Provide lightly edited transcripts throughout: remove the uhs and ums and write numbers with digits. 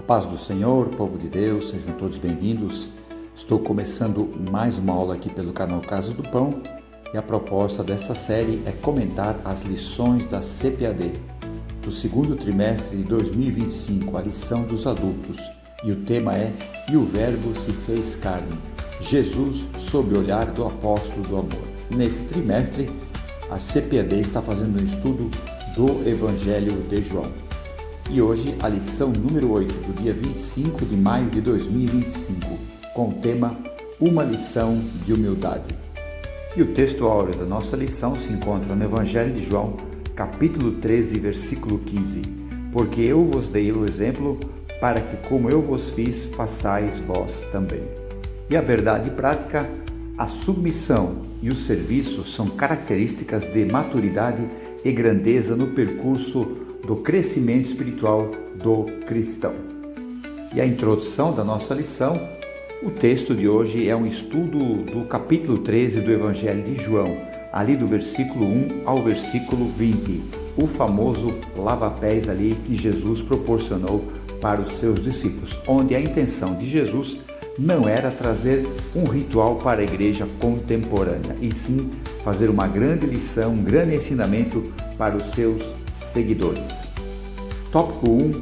Paz do Senhor, povo de Deus, sejam todos bem-vindos. Estou começando mais uma aula aqui pelo canal Casa do Pão e a proposta dessa série é comentar as lições da CPAD do segundo trimestre de 2025, a lição dos adultos. E o tema é "E o Verbo se fez carne, Jesus sob o olhar do apóstolo do amor". Nesse trimestre, a CPAD está fazendo um estudo do Evangelho de João. E hoje a lição número 8, do dia 25 de maio de 2025, com o tema Uma lição de humildade. E o texto áureo da nossa lição se encontra no Evangelho de João, capítulo 13, versículo 15. Porque eu vos dei o exemplo, para que como eu vos fiz, façais vós também. E a verdade prática, a submissão e o serviço são características de maturidade e grandeza no percurso do crescimento espiritual do cristão. E a introdução da nossa lição, o texto de hoje é um estudo do capítulo 13 do Evangelho de João, ali do versículo 1 ao versículo 20, o famoso lava-pés ali que Jesus proporcionou para os seus discípulos, onde a intenção de Jesus não era trazer um ritual para a igreja contemporânea, e sim fazer uma grande lição, um grande ensinamento para os seus seguidores. Tópico 1,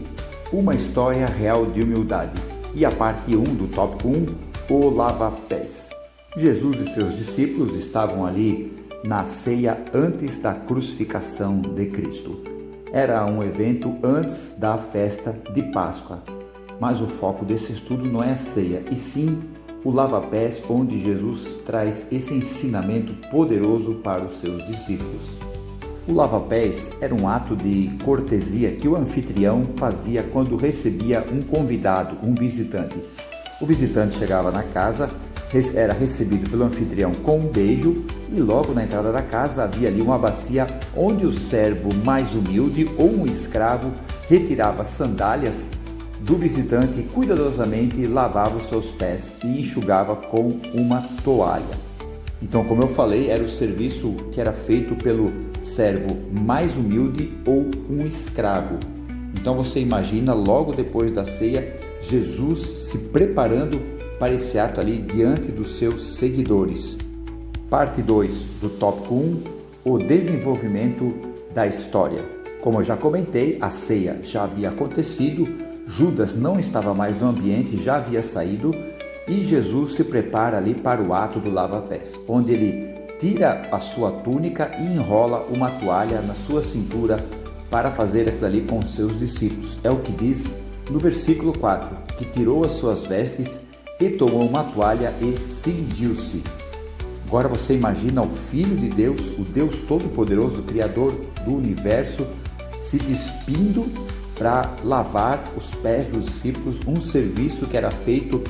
uma história real de humildade. E a parte 1 do tópico 1, o lava-pés. Jesus e seus discípulos estavam ali na ceia antes da crucificação de Cristo. Era um evento antes da festa de Páscoa. Mas o foco desse estudo não é a ceia, e sim o lava-pés, onde Jesus traz esse ensinamento poderoso para os seus discípulos. O lava-pés era um ato de cortesia que o anfitrião fazia quando recebia um convidado, um visitante. O visitante chegava na casa, era recebido pelo anfitrião com um beijo e logo na entrada da casa havia ali uma bacia onde o servo mais humilde ou um escravo retirava sandálias do visitante e cuidadosamente lavava os seus pés e enxugava com uma toalha. Então, como eu falei, era o serviço que era feito pelo servo mais humilde ou um escravo. Então você imagina, logo depois da ceia, Jesus se preparando para esse ato ali diante dos seus seguidores. Parte 2 do tópico 1, o desenvolvimento da história. Como eu já comentei, a ceia já havia acontecido, Judas não estava mais no ambiente, já havia saído, e Jesus se prepara ali para o ato do lava-pés, onde ele tira a sua túnica e enrola uma toalha na sua cintura para fazer aquilo ali com os seus discípulos. É o que diz no versículo 4, que tirou as suas vestes e tomou uma toalha e cingiu-se. Agora você imagina o Filho de Deus, o Deus Todo-Poderoso, o Criador do Universo, se despindo para lavar os pés dos discípulos, um serviço que era feito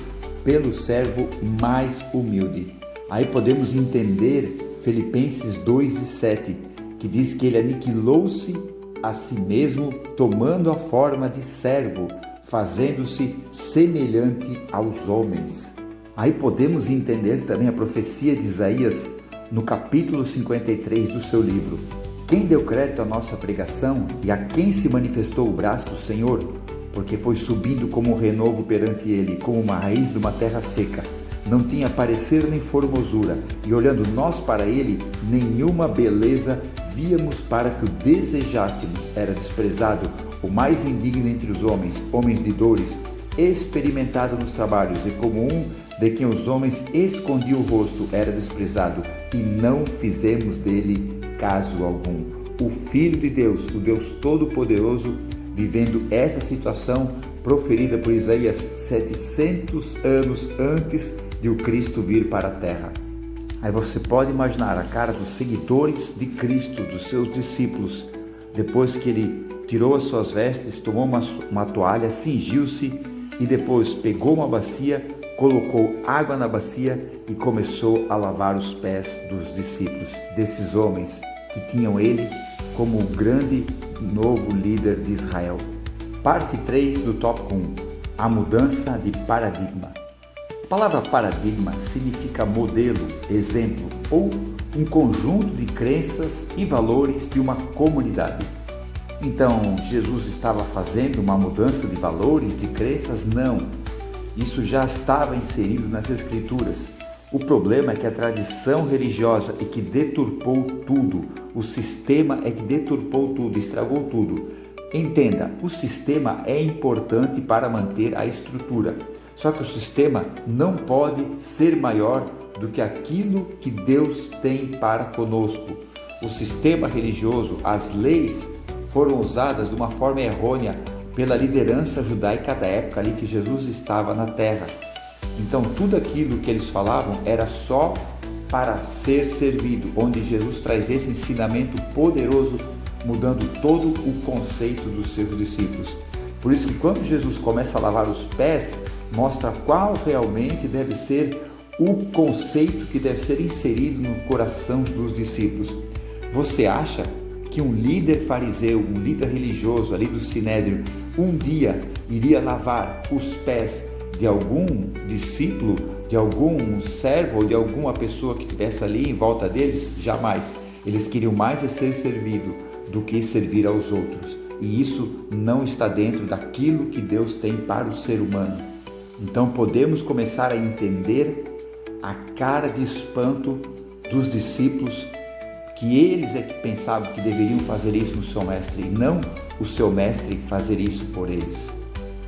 pelo servo mais humilde. Aí podemos entender Filipenses 2:7, que diz que ele aniquilou-se a si mesmo, tomando a forma de servo, fazendo-se semelhante aos homens. Aí podemos entender também a profecia de Isaías no capítulo 53 do seu livro. Quem deu crédito à nossa pregação e a quem se manifestou o braço do Senhor? Porque foi subindo como um renovo perante ele, como uma raiz de uma terra seca. Não tinha parecer nem formosura, e olhando nós para ele, nenhuma beleza víamos para que o desejássemos. Era desprezado, o mais indigno entre os homens, homens de dores, experimentado nos trabalhos, e como um de quem os homens escondiam o rosto, era desprezado, e não fizemos dele caso algum. O Filho de Deus, o Deus Todo-Poderoso, vivendo essa situação proferida por Isaías 700 anos antes de o Cristo vir para a terra. Aí você pode imaginar a cara dos seguidores de Cristo, dos seus discípulos, depois que ele tirou as suas vestes, tomou uma toalha, cingiu-se e depois pegou uma bacia, colocou água na bacia e começou a lavar os pés dos discípulos, desses homens que tinham ele como o grande novo líder de Israel. Parte 3 do tópico 1, a mudança de paradigma. A palavra paradigma significa modelo, exemplo ou um conjunto de crenças e valores de uma comunidade. Então, Jesus estava fazendo uma mudança de valores, de crenças? Não. Isso já estava inserido nas Escrituras. O problema é que a tradição religiosa é que deturpou tudo. O sistema é que deturpou tudo, estragou tudo. Entenda, o sistema é importante para manter a estrutura. Só que o sistema não pode ser maior do que aquilo que Deus tem para conosco. O sistema religioso, as leis, foram usadas de uma forma errônea pela liderança judaica da época ali que Jesus estava na terra. Então tudo aquilo que eles falavam era só para ser servido, onde Jesus traz esse ensinamento poderoso, mudando todo o conceito dos seus discípulos. Por isso que quando Jesus começa a lavar os pés, mostra qual realmente deve ser o conceito que deve ser inserido no coração dos discípulos. Você acha que um líder fariseu, um líder religioso ali do Sinédrio, um dia iria lavar os pés de algum discípulo, de algum servo ou de alguma pessoa que estivesse ali em volta deles? Jamais. Eles queriam mais ser servido do que servir aos outros. E isso não está dentro daquilo que Deus tem para o ser humano. Então podemos começar a entender a cara de espanto dos discípulos, que eles é que pensavam que deveriam fazer isso no seu mestre e não o seu mestre fazer isso por eles.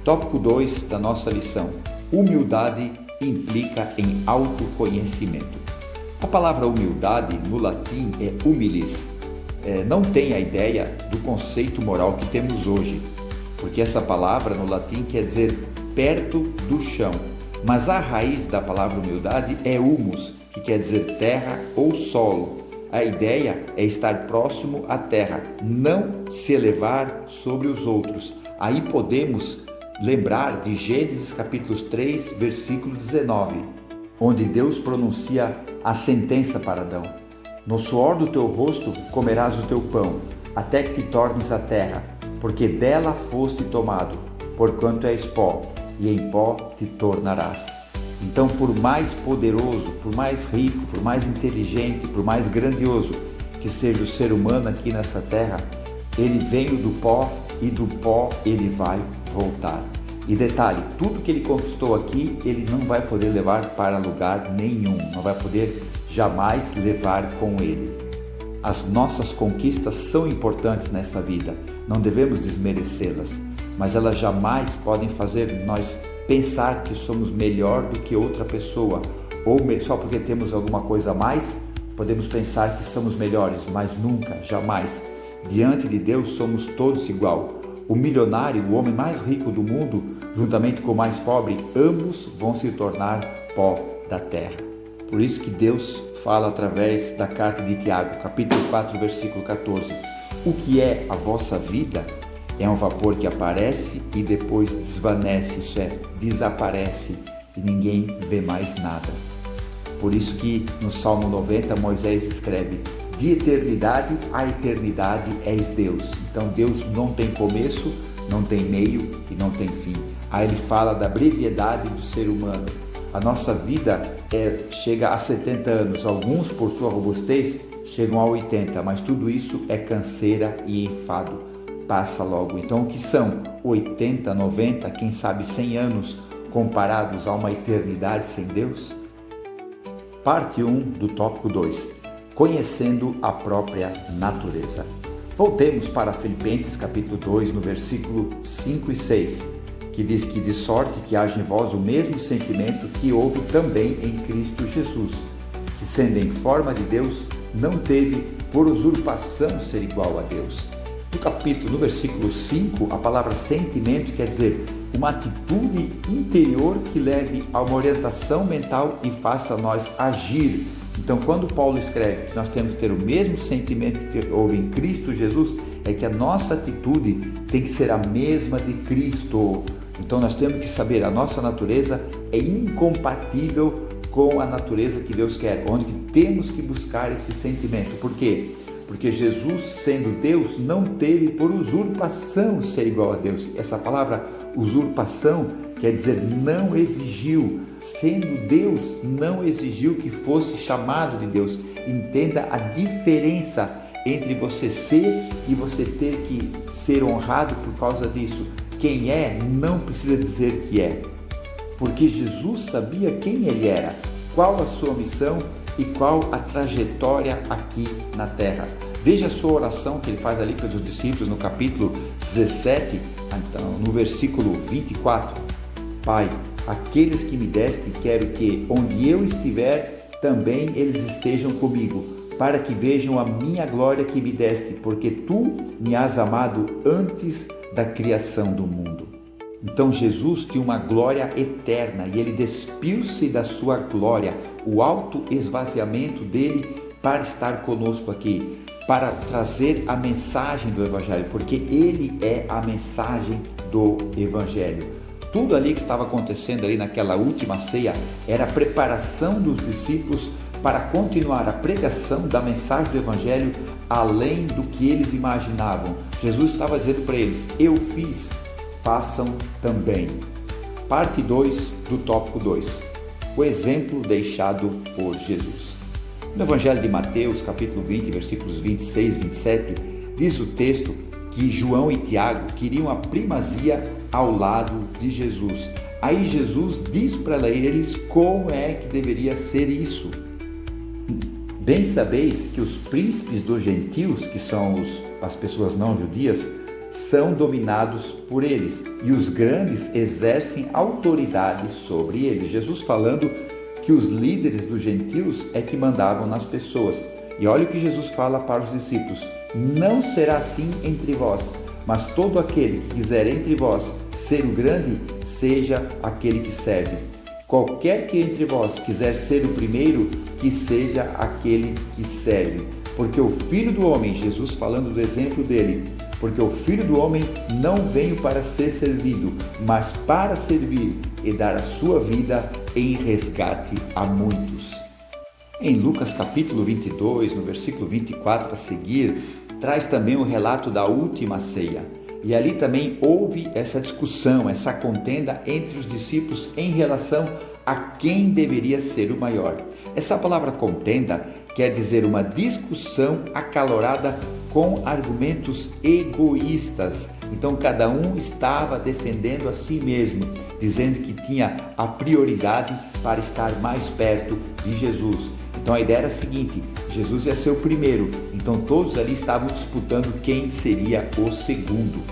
Tópico 2 da nossa lição: humildade implica em autoconhecimento. A palavra humildade no latim é humilis. Não tem a ideia do conceito moral que temos hoje, porque essa palavra no latim quer dizer perto do chão, mas a raiz da palavra humildade é humus, que quer dizer terra ou solo. A ideia é estar próximo à terra, não se elevar sobre os outros. Aí podemos lembrar de Gênesis capítulo 3, versículo 19, onde Deus pronuncia a sentença para Adão: no suor do teu rosto comerás o teu pão, até que te tornes a terra, porque dela foste tomado, porquanto és pó, e em pó te tornarás. Então, por mais poderoso, por mais rico, por mais inteligente, por mais grandioso que seja o ser humano aqui nessa terra, ele veio do pó e do pó ele vai voltar. E detalhe, tudo que ele conquistou aqui, ele não vai poder levar para lugar nenhum, não vai poder jamais levar com ele. As nossas conquistas são importantes nessa vida, não devemos desmerecê-las, mas elas jamais podem fazer nós pensar que somos melhor do que outra pessoa, ou só porque temos alguma coisa a mais, podemos pensar que somos melhores, mas nunca, jamais. Diante de Deus somos todos igual. O milionário, o homem mais rico do mundo, juntamente com o mais pobre, ambos vão se tornar pó da terra. Por isso que Deus fala através da carta de Tiago, capítulo 4, versículo 14. O que é a vossa vida? É um vapor que aparece e depois desvanece, isso é, desaparece e ninguém vê mais nada. Por isso que no Salmo 90 Moisés escreve: de eternidade a eternidade és Deus. Então Deus não tem começo, não tem meio e não tem fim. Aí ele fala da brevidade do ser humano. A nossa vida chega a 70 anos, alguns por sua robustez chegam a 80, mas tudo isso é canseira e enfado. Passa logo. Então o que são 80, 90, quem sabe 100 anos comparados a uma eternidade sem Deus? Parte 1 do tópico 2. Conhecendo a própria natureza. Voltemos para Filipenses capítulo 2, no versículo 5 e 6, que diz que de sorte que haja em vós o mesmo sentimento que houve também em Cristo Jesus, que sendo em forma de Deus, não teve por usurpação ser igual a Deus. No versículo 5, a palavra sentimento quer dizer uma atitude interior que leve a uma orientação mental e faça nós agir. Então, quando Paulo escreve que nós temos que ter o mesmo sentimento que houve em Cristo Jesus, é que a nossa atitude tem que ser a mesma de Cristo. Então, nós temos que saber, a nossa natureza é incompatível com a natureza que Deus quer, onde temos que buscar esse sentimento. Por quê? Porque Jesus, sendo Deus, não teve por usurpação ser igual a Deus. Essa palavra usurpação quer dizer não exigiu. Sendo Deus, não exigiu que fosse chamado de Deus. Entenda a diferença entre você ser e você ter que ser honrado por causa disso. Quem é não precisa dizer que é, porque Jesus sabia quem ele era, qual a sua missão e qual a trajetória aqui na terra. Veja a sua oração que ele faz ali pelos discípulos no capítulo 17, então, no versículo 24. Pai, aqueles que me deste, quero que, onde eu estiver, também eles estejam comigo, para que vejam a minha glória que me deste, porque tu me has amado antes da criação do mundo. Então Jesus tinha uma glória eterna e ele despiu-se da sua glória, o auto-esvaziamento dele para estar conosco aqui, para trazer a mensagem do Evangelho, porque ele é a mensagem do Evangelho. Tudo ali que estava acontecendo ali naquela última ceia era a preparação dos discípulos para continuar a pregação da mensagem do Evangelho além do que eles imaginavam. Jesus estava dizendo para eles: eu fiz, façam também. Parte 2 do tópico 2. O exemplo deixado por Jesus. No Evangelho de Mateus, capítulo 20, versículos 26 e 27, diz o texto que João e Tiago queriam a primazia ao lado de Jesus. Aí Jesus diz para eles como é que deveria ser isso. Bem sabeis que os príncipes dos gentios, que são as pessoas não judias, são dominados por eles, e os grandes exercem autoridade sobre eles. Jesus falando que os líderes dos gentios é que mandavam nas pessoas. E olha o que Jesus fala para os discípulos: não será assim entre vós, mas todo aquele que quiser entre vós ser o grande, seja aquele que serve. Qualquer que entre vós quiser ser o primeiro, que seja aquele que serve. Porque o Filho do Homem, Jesus falando do exemplo dele, porque o Filho do Homem não veio para ser servido, mas para servir e dar a sua vida em resgate a muitos. Em Lucas capítulo 22, no versículo 24 a seguir, traz também o relato da última ceia. E ali também houve essa discussão, essa contenda entre os discípulos em relação a quem deveria ser o maior. Essa palavra contenda quer dizer uma discussão acalorada com argumentos egoístas. Então cada um estava defendendo a si mesmo, dizendo que tinha a prioridade para estar mais perto de Jesus. Então a ideia era a seguinte: Jesus ia ser o primeiro, então todos ali estavam disputando quem seria o segundo.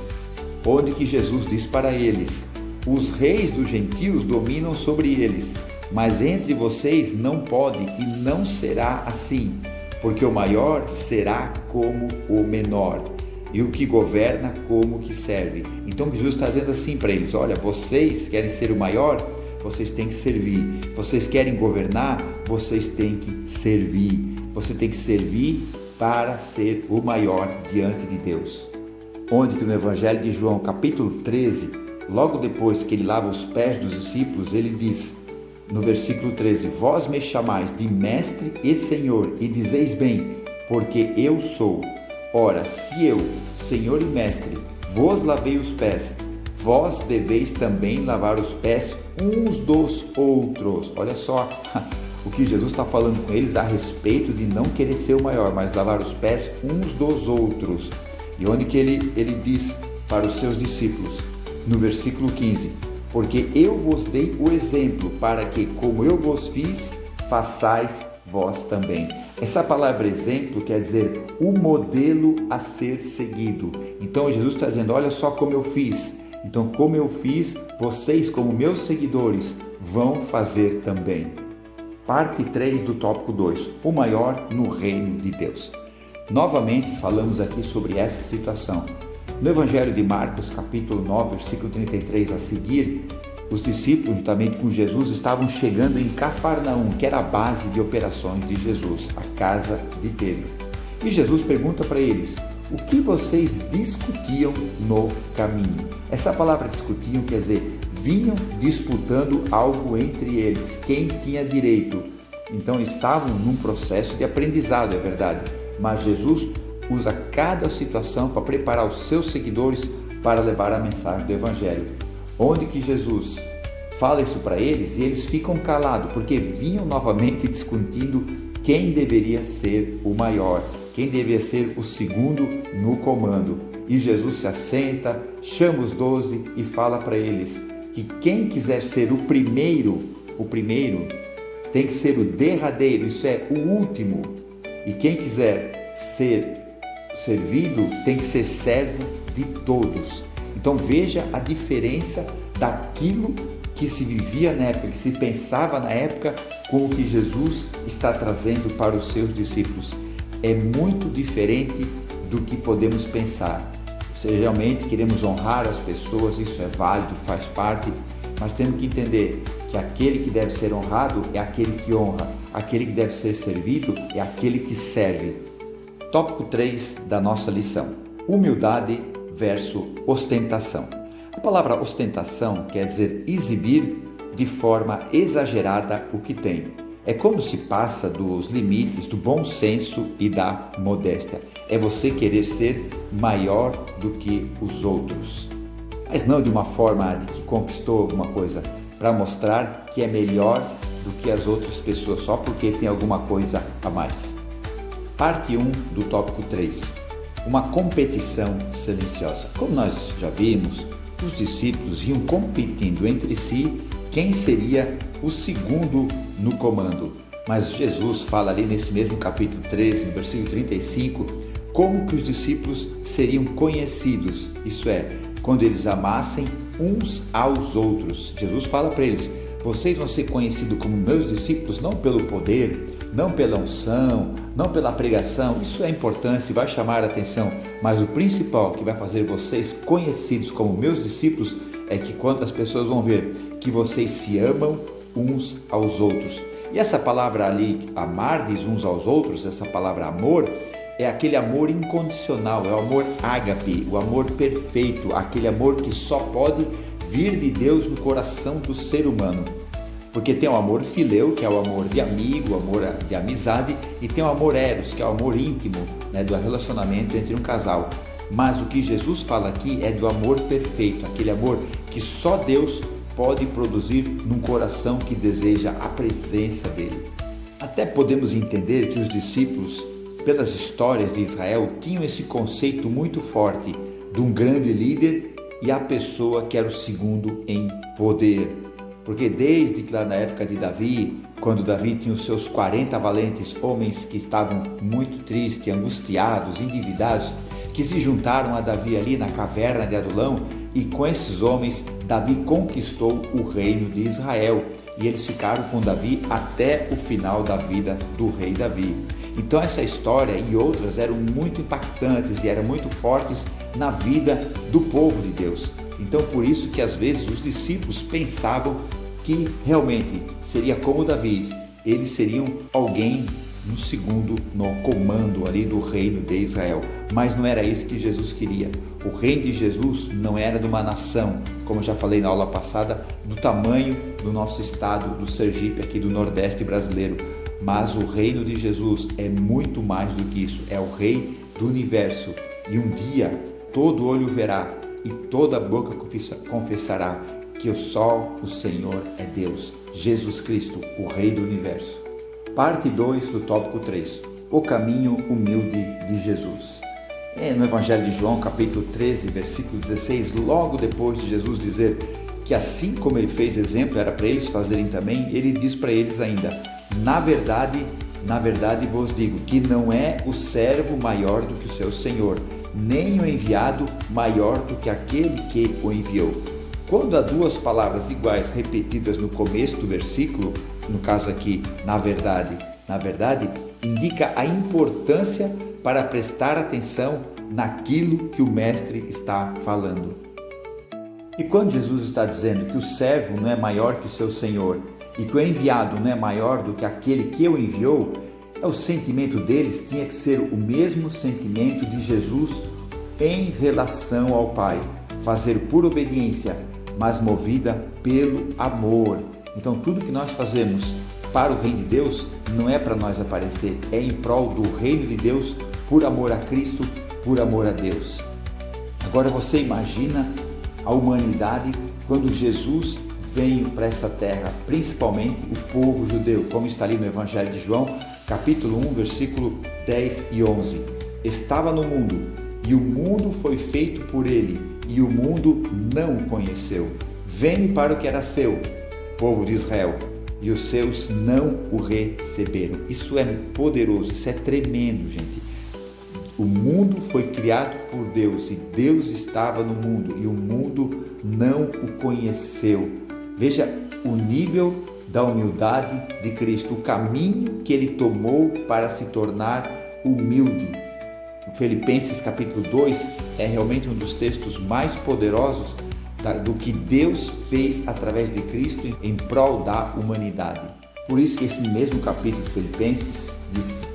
Onde que Jesus diz para eles: os reis dos gentios dominam sobre eles, mas entre vocês não pode e não será assim, porque o maior será como o menor, e o que governa como o que serve. Então Jesus está dizendo assim para eles: olha, vocês querem ser o maior? Vocês têm que servir. Vocês querem governar? Vocês têm que servir. Você tem que servir para ser o maior diante de Deus. Onde que no Evangelho de João, capítulo 13, logo depois que ele lava os pés dos discípulos, ele diz, no versículo 13: vós me chamais de mestre e senhor, e dizeis bem, porque eu sou. Ora, se eu, senhor e mestre, vos lavei os pés, vós deveis também lavar os pés uns dos outros. Olha só o que Jesus está falando com eles a respeito de não querer ser o maior, mas lavar os pés uns dos outros. E onde que ele diz para os seus discípulos, no versículo 15: porque eu vos dei o exemplo, para que, como eu vos fiz, façais vós também. Essa palavra exemplo quer dizer o modelo a ser seguido. Então Jesus está dizendo: olha só como eu fiz. Então, como eu fiz, vocês, como meus seguidores, vão fazer também. Parte 3 do tópico 2: o maior no reino de Deus. Novamente falamos aqui sobre essa situação. No Evangelho de Marcos, capítulo 9, versículo 33 a seguir, os discípulos, juntamente com Jesus, estavam chegando em Cafarnaum, que era a base de operações de Jesus, a casa de Pedro. E Jesus pergunta para eles: o que vocês discutiam no caminho? Essa palavra discutiam quer dizer, vinham disputando algo entre eles, quem tinha direito. Então estavam num processo de aprendizado, é verdade, mas Jesus usa cada situação para preparar os seus seguidores para levar a mensagem do Evangelho. Onde que Jesus fala isso para eles e eles ficam calados, porque vinham novamente discutindo quem deveria ser o maior. quem devia ser o segundo no comando. E Jesus se assenta, chama os 12 e fala para eles que quem quiser ser o primeiro tem que ser o derradeiro, isso é, o último. E quem quiser ser servido tem que ser servo de todos. Então veja a diferença daquilo que se vivia na época, que se pensava na época, com o que Jesus está trazendo para os seus discípulos. É muito diferente do que podemos pensar. Se realmente queremos honrar as pessoas, isso é válido, faz parte, mas temos que entender que aquele que deve ser honrado é aquele que honra, aquele que deve ser servido é aquele que serve. Tópico 3 da nossa lição: humildade versus ostentação. A palavra ostentação quer dizer exibir de forma exagerada o que tem. É quando se passa dos limites do bom senso e da modéstia. É você querer ser maior do que os outros. Mas não de uma forma de que conquistou alguma coisa, para mostrar que é melhor do que as outras pessoas, só porque tem alguma coisa a mais. Parte 1 do tópico 3. Uma competição silenciosa. Como nós já vimos, os discípulos iam competindo entre si quem seria o segundo no comando. Mas Jesus fala ali nesse mesmo capítulo 13, no versículo 35, como que os discípulos seriam conhecidos, isso é, quando eles amassem uns aos outros. Jesus fala para eles: vocês vão ser conhecidos como meus discípulos não pelo poder, não pela unção, não pela pregação, isso é importante e vai chamar a atenção, mas o principal que vai fazer vocês conhecidos como meus discípulos é que quando as pessoas vão ver que vocês se amam uns aos outros. E essa palavra ali, amardes uns aos outros, essa palavra amor, é aquele amor incondicional, é o amor ágape, o amor perfeito, aquele amor que só pode vir de Deus no coração do ser humano. Porque tem o amor fileu, que é o amor de amigo, o amor de amizade, e tem o amor eros, que é o amor íntimo, do relacionamento entre um casal. Mas o que Jesus fala aqui é do amor perfeito, aquele amor que só Deus pode produzir num coração que deseja a presença dele. Até podemos entender que os discípulos, pelas histórias de Israel, tinham esse conceito muito forte de um grande líder e a pessoa que era o segundo em poder. Porque desde que lá na época de Davi, quando Davi tinha os seus 40 valentes homens que estavam muito tristes, angustiados, endividados, que se juntaram a Davi ali na caverna de Adulão, e com esses homens Davi conquistou o reino de Israel e eles ficaram com Davi até o final da vida do rei Davi. Então essa história e outras eram muito impactantes e eram muito fortes na vida do povo de Deus. Então por isso que às vezes os discípulos pensavam que realmente seria como Davi, eles seriam alguém no segundo no comando ali do reino de Israel. Mas não era isso que Jesus queria. O reino de Jesus não era de uma nação, como eu já falei na aula passada, do tamanho do nosso estado, do Sergipe, aqui do Nordeste brasileiro. Mas o reino de Jesus é muito mais do que isso, é o rei do universo. E um dia todo olho verá e toda boca confessará que só o Senhor é Deus, Jesus Cristo, o rei do universo. Parte 2 do tópico 3, o caminho humilde de Jesus. No Evangelho de João, capítulo 13, versículo 16, logo depois de Jesus dizer que assim como ele fez exemplo, era para eles fazerem também, ele diz para eles ainda: na verdade vos digo que não é o servo maior do que o seu senhor, nem o enviado maior do que aquele que o enviou. Quando há duas palavras iguais repetidas no começo do versículo, no caso aqui, na verdade, indica a importância para prestar atenção naquilo que o mestre está falando. E quando Jesus está dizendo que o servo não é maior que o seu senhor e que o enviado não é maior do que aquele que o enviou, o sentimento deles tinha que ser o mesmo sentimento de Jesus em relação ao Pai, fazer por obediência, mas movida pelo amor. Então tudo que nós fazemos para o reino de Deus não é para nós aparecer, é em prol do reino de Deus, por amor a Cristo, por amor a Deus. Agora você imagina a humanidade quando Jesus veio para essa terra, principalmente o povo judeu, como está ali no Evangelho de João, capítulo 1, versículo 10 e 11. Estava no mundo, e o mundo foi feito por ele, e o mundo não o conheceu. Veio para o que era seu, povo de Israel, e os seus não o receberam. Isso é poderoso, isso é tremendo, gente. O mundo foi criado por Deus e Deus estava no mundo e o mundo não o conheceu. Veja o nível da humildade de Cristo, o caminho que ele tomou para se tornar humilde. O Filipenses capítulo 2 é realmente um dos textos mais poderosos do que Deus fez através de Cristo em prol da humanidade. Por isso que esse mesmo capítulo de Filipenses diz que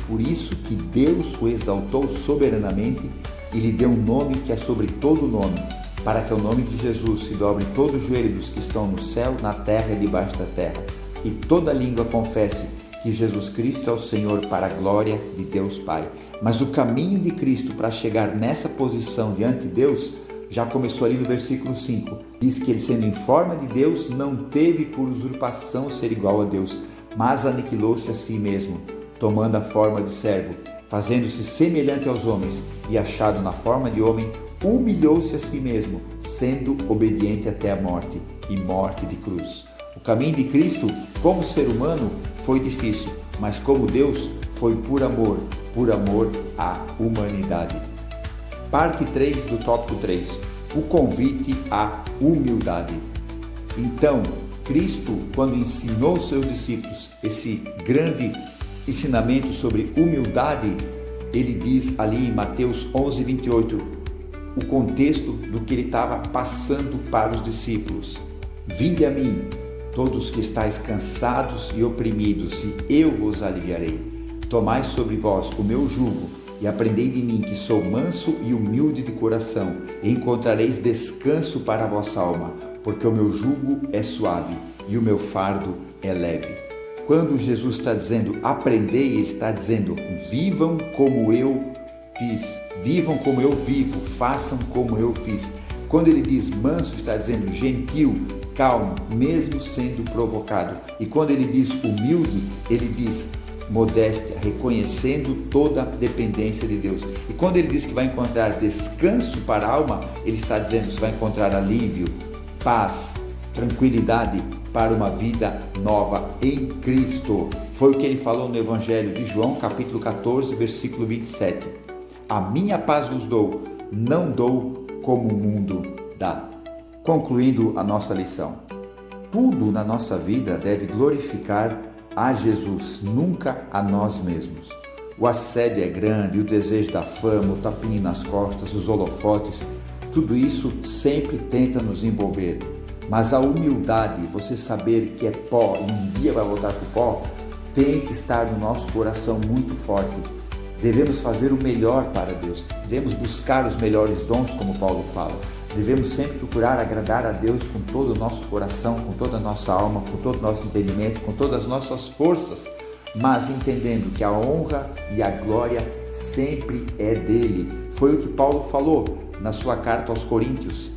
por isso que Deus o exaltou soberanamente e lhe deu um nome que é sobre todo nome, para que ao nome de Jesus se dobre todo o joelho dos que estão no céu, na terra e debaixo da terra, e toda língua confesse que Jesus Cristo é o Senhor, para a glória de Deus Pai. Mas o caminho de Cristo para chegar nessa posição diante de Deus já começou ali no versículo 5. Diz que ele, sendo em forma de Deus, não teve por usurpação ser igual a Deus, mas aniquilou-se a si mesmo, tomando a forma de servo, fazendo-se semelhante aos homens, e achado na forma de homem, humilhou-se a si mesmo, sendo obediente até a morte, e morte de cruz. O caminho de Cristo, como ser humano, foi difícil, mas como Deus, foi por amor à humanidade. Parte 3 do tópico 3, o convite à humildade. Então, Cristo, quando ensinou seus discípulos esse grande ensinamento sobre humildade, ele diz ali em Mateus 11, 28, o contexto do que ele estava passando para os discípulos. Vinde a mim, todos que estáis cansados e oprimidos, e eu vos aliviarei. Tomai sobre vós o meu jugo, e aprendei de mim, que sou manso e humilde de coração, e encontrareis descanso para a vossa alma, porque o meu jugo é suave e o meu fardo é leve. Quando Jesus está dizendo aprendei, ele está dizendo vivam como eu fiz, vivam como eu vivo, façam como eu fiz. Quando ele diz manso, está dizendo gentil, calmo, mesmo sendo provocado. E quando ele diz humilde, ele diz modéstia, reconhecendo toda a dependência de Deus. E quando ele diz que vai encontrar descanso para a alma, ele está dizendo que você vai encontrar alívio, paz, tranquilidade para uma vida nova em Cristo. Foi o que ele falou no Evangelho de João, capítulo 14, versículo 27. A minha paz vos dou, não dou como o mundo dá. Concluindo a nossa lição, tudo na nossa vida deve glorificar a Jesus, nunca a nós mesmos. O assédio é grande, o desejo da fama, o tapinha nas costas, os holofotes, tudo isso sempre tenta nos envolver. Mas a humildade, você saber que é pó e um dia vai voltar para o pó, tem que estar no nosso coração muito forte. Devemos fazer o melhor para Deus, devemos buscar os melhores dons, como Paulo fala. Devemos sempre procurar agradar a Deus com todo o nosso coração, com toda a nossa alma, com todo o nosso entendimento, com todas as nossas forças, mas entendendo que a honra e a glória sempre é dele. Foi o que Paulo falou na sua carta aos Coríntios,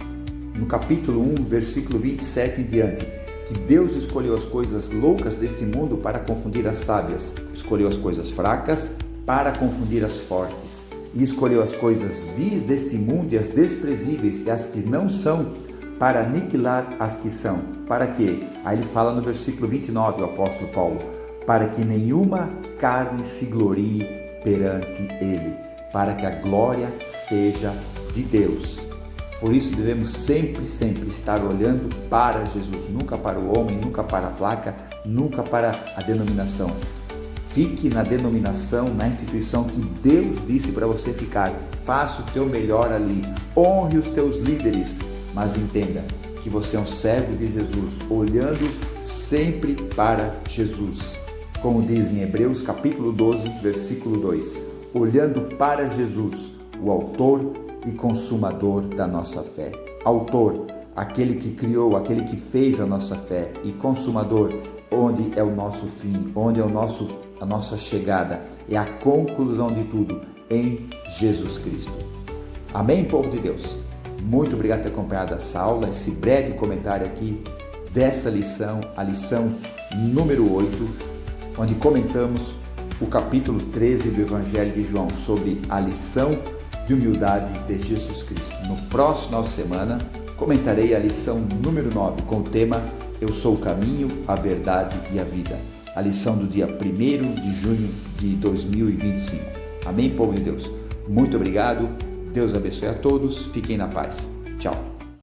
no capítulo 1, versículo 27 em diante, que Deus escolheu as coisas loucas deste mundo para confundir as sábias, escolheu as coisas fracas para confundir as fortes, e escolheu as coisas vis deste mundo e as desprezíveis e as que não são, para aniquilar as que são. Para quê? Aí ele fala no versículo 29, o apóstolo Paulo, para que nenhuma carne se glorie perante ele, para que a glória seja de Deus. Por isso devemos sempre estar olhando para Jesus, nunca para o homem, nunca para a placa, nunca para a denominação. Fique na denominação, na instituição que Deus disse para você ficar. Faça o teu melhor ali. Honre os teus líderes. Mas entenda que você é um servo de Jesus, olhando sempre para Jesus. Como diz em Hebreus capítulo 12, versículo 2. Olhando para Jesus, o autor e consumador da nossa fé. Autor, aquele que criou, aquele que fez a nossa fé. E consumador, onde é o nosso fim, onde é a nossa chegada, é a conclusão de tudo em Jesus Cristo. Amém, povo de Deus? Muito obrigado por ter acompanhado essa aula, esse breve comentário aqui dessa lição, a lição número 8. onde comentamos o capítulo 13 do Evangelho de João sobre a lição de humildade de Jesus Cristo. No próximo semana, comentarei a lição número 9 com o tema Eu sou o caminho, a verdade e a vida. A lição do dia 1º de junho de 2025. Amém, povo de Deus? Muito obrigado. Deus abençoe a todos. Fiquem na paz. Tchau.